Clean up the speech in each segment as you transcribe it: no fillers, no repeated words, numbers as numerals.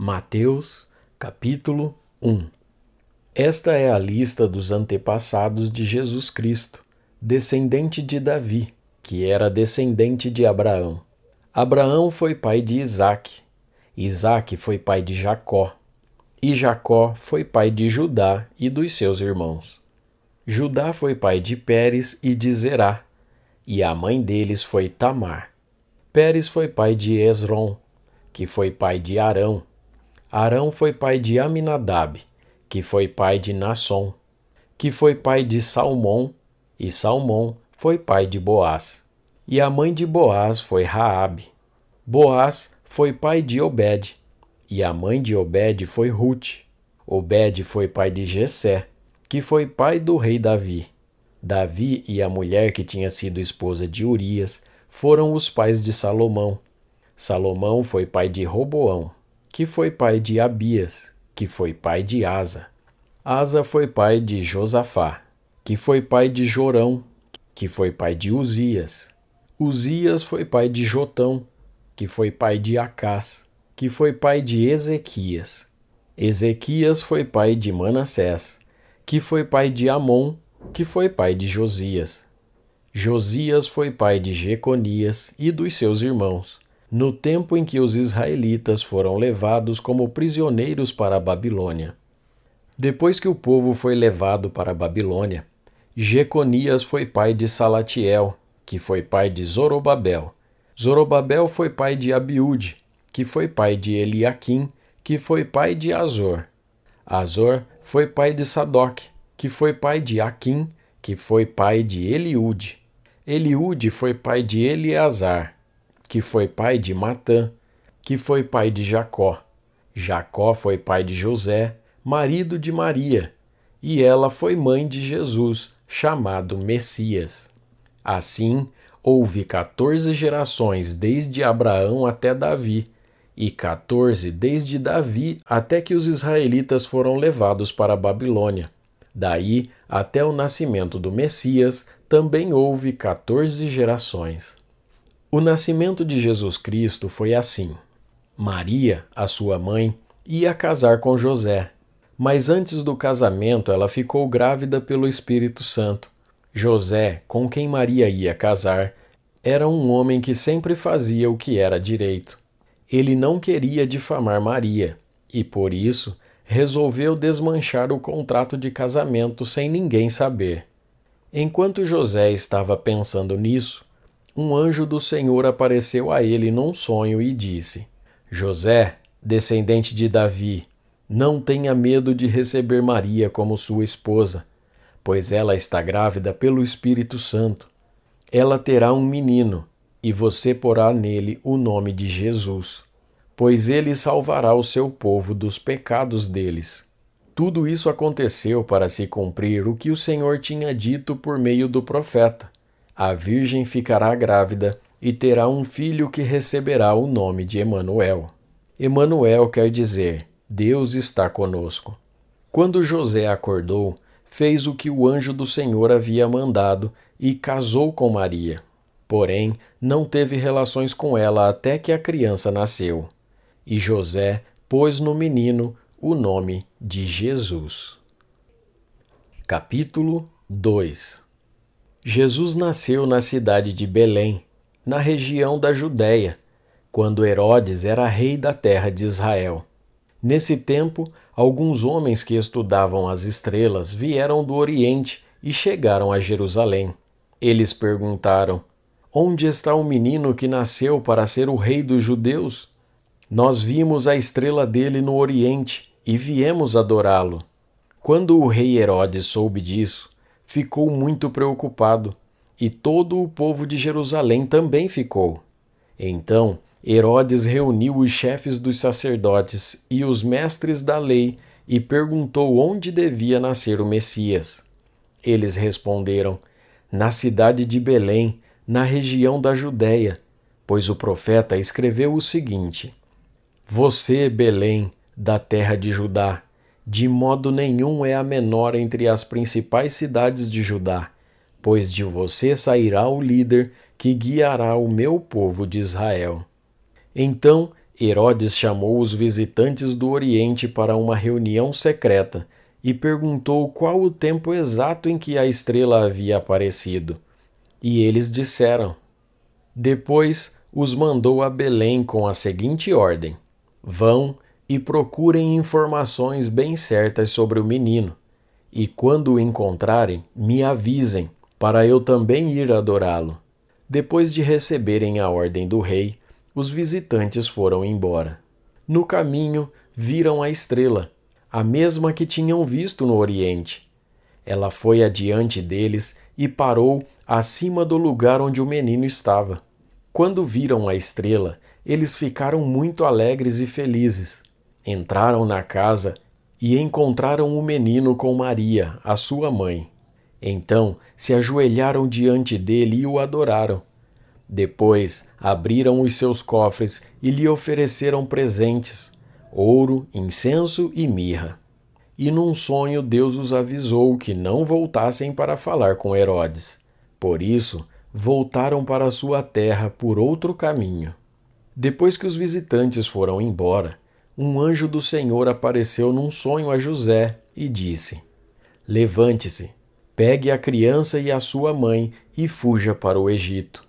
Mateus, capítulo 1. Esta é a lista dos antepassados de Jesus Cristo, descendente de Davi, que era descendente de Abraão. Abraão foi pai de Isaque, Isaque foi pai de Jacó, e Jacó foi pai de Judá e dos seus irmãos. Judá foi pai de Pérez e de Zerá, e a mãe deles foi Tamar. Pérez foi pai de Esrom, que foi pai de Arão. Arão foi pai de Aminadab, que foi pai de Nasson, que foi pai de Salmom, e Salmom foi pai de Boaz. E a mãe de Boaz foi Raabe. Boaz foi pai de Obed, e a mãe de Obed foi Ruth. Obed foi pai de Jessé, que foi pai do rei Davi. Davi e a mulher que tinha sido esposa de Urias foram os pais de Salomão. Salomão foi pai de Roboão, que foi pai de Abias, que foi pai de Asa. Asa foi pai de Josafá, que foi pai de Jorão, que foi pai de Uzias. Uzias foi pai de Jotão, que foi pai de Acás, que foi pai de Ezequias. Ezequias foi pai de Manassés, que foi pai de Amon, que foi pai de Josias. Josias foi pai de Jeconias e dos seus irmãos, no tempo em que os israelitas foram levados como prisioneiros para a Babilônia. Depois que o povo foi levado para a Babilônia, Jeconias foi pai de Salatiel, que foi pai de Zorobabel. Zorobabel foi pai de Abiúde, que foi pai de Eliaquim, que foi pai de Azor. Azor foi pai de Sadoc, que foi pai de Aquim, que foi pai de Eliúde. Eliúde foi pai de Eleazar, que foi pai de Matã, que foi pai de Jacó. Jacó foi pai de José, marido de Maria, e ela foi mãe de Jesus, chamado Messias. Assim, houve 14 gerações desde Abraão até Davi, e 14 desde Davi até que os israelitas foram levados para a Babilônia. Daí até o nascimento do Messias também houve 14 gerações. O nascimento de Jesus Cristo foi assim. Maria, a sua mãe, ia casar com José, mas antes do casamento ela ficou grávida pelo Espírito Santo. José, com quem Maria ia casar, era um homem que sempre fazia o que era direito. Ele não queria difamar Maria e, por isso, resolveu desmanchar o contrato de casamento sem ninguém saber. Enquanto José estava pensando nisso, um anjo do Senhor apareceu a ele num sonho e disse: José, descendente de Davi, não tenha medo de receber Maria como sua esposa, pois ela está grávida pelo Espírito Santo. Ela terá um menino, e você porá nele o nome de Jesus, pois ele salvará o seu povo dos pecados deles. Tudo isso aconteceu para se cumprir o que o Senhor tinha dito por meio do profeta. A virgem ficará grávida e terá um filho que receberá o nome de Emanuel. Emanuel quer dizer, Deus está conosco. Quando José acordou, fez o que o anjo do Senhor havia mandado e casou com Maria. Porém, não teve relações com ela até que a criança nasceu. E José pôs no menino o nome de Jesus. Capítulo 2. Jesus nasceu na cidade de Belém, na região da Judéia, quando Herodes era rei da terra de Israel. Nesse tempo, alguns homens que estudavam as estrelas vieram do Oriente e chegaram a Jerusalém. Eles perguntaram: Onde está o menino que nasceu para ser o rei dos judeus? Nós vimos a estrela dele no Oriente e viemos adorá-lo. Quando o rei Herodes soube disso, ficou muito preocupado, e todo o povo de Jerusalém também ficou. Então, Herodes reuniu os chefes dos sacerdotes e os mestres da lei e perguntou onde devia nascer o Messias. Eles responderam: Na cidade de Belém, na região da Judéia, pois o profeta escreveu o seguinte: Você, Belém, da terra de Judá, de modo nenhum é a menor entre as principais cidades de Judá, pois de você sairá o líder que guiará o meu povo de Israel. Então Herodes chamou os visitantes do Oriente para uma reunião secreta e perguntou qual o tempo exato em que a estrela havia aparecido. E eles disseram. Depois os mandou a Belém com a seguinte ordem: vão e procurem informações bem certas sobre o menino, e quando o encontrarem, me avisem, para eu também ir adorá-lo. Depois de receberem a ordem do rei, os visitantes foram embora. No caminho, viram a estrela, a mesma que tinham visto no Oriente. Ela foi adiante deles e parou acima do lugar onde o menino estava. Quando viram a estrela, eles ficaram muito alegres e felizes. Entraram na casa e encontraram o menino com Maria, a sua mãe. Então se ajoelharam diante dele e o adoraram. Depois abriram os seus cofres e lhe ofereceram presentes: ouro, incenso e mirra. E num sonho Deus os avisou que não voltassem para falar com Herodes. Por isso, voltaram para sua terra por outro caminho. Depois que os visitantes foram embora, um anjo do Senhor apareceu num sonho a José e disse: levante-se, pegue a criança e a sua mãe e fuja para o Egito.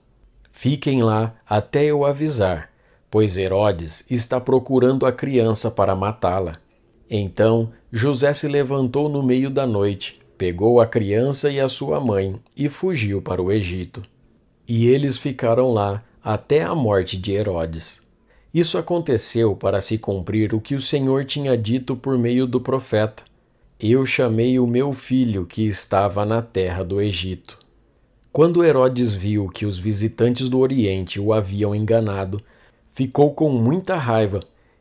Fiquem lá até eu avisar, pois Herodes está procurando a criança para matá-la. Então José se levantou no meio da noite, pegou a criança e a sua mãe e fugiu para o Egito. E eles ficaram lá até a morte de Herodes. Isso aconteceu para se cumprir o que o Senhor tinha dito por meio do profeta: eu chamei o meu filho que estava na terra do Egito. Quando Herodes viu que os visitantes do Oriente o haviam enganado, ficou com muita raiva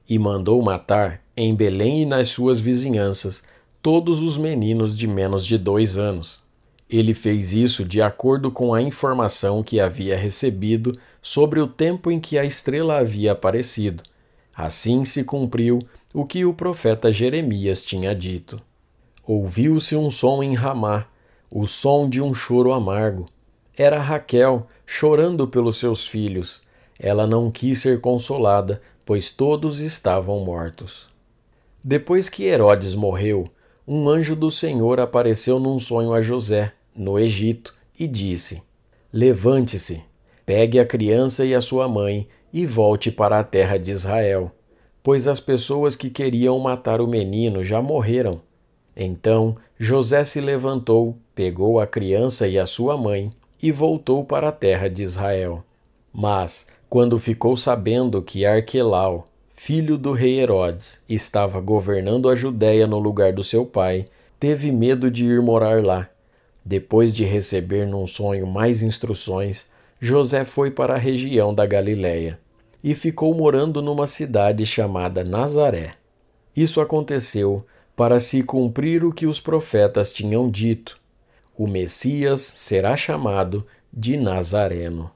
e mandou matar, em Belém e nas suas vizinhanças, todos os meninos de menos de 2 anos. Ele fez isso de acordo com a informação que havia recebido sobre o tempo em que a estrela havia aparecido. Assim se cumpriu o que o profeta Jeremias tinha dito. Ouviu-se um som em Ramá, o som de um choro amargo. Era Raquel chorando pelos seus filhos. Ela não quis ser consolada, pois todos estavam mortos. Depois que Herodes morreu, um anjo do Senhor apareceu num sonho a José, no Egito, e disse: levante-se, pegue a criança e a sua mãe e volte para a terra de Israel, pois as pessoas que queriam matar o menino já morreram. Então José se levantou, pegou a criança e a sua mãe e voltou para a terra de Israel. Mas, quando ficou sabendo que Arquelau, filho do rei Herodes, estava governando a Judéia no lugar do seu pai, teve medo de ir morar lá. Depois de receber num sonho mais instruções, José foi para a região da Galiléia e ficou morando numa cidade chamada Nazaré. Isso aconteceu para se cumprir o que os profetas tinham dito: o Messias será chamado de Nazareno.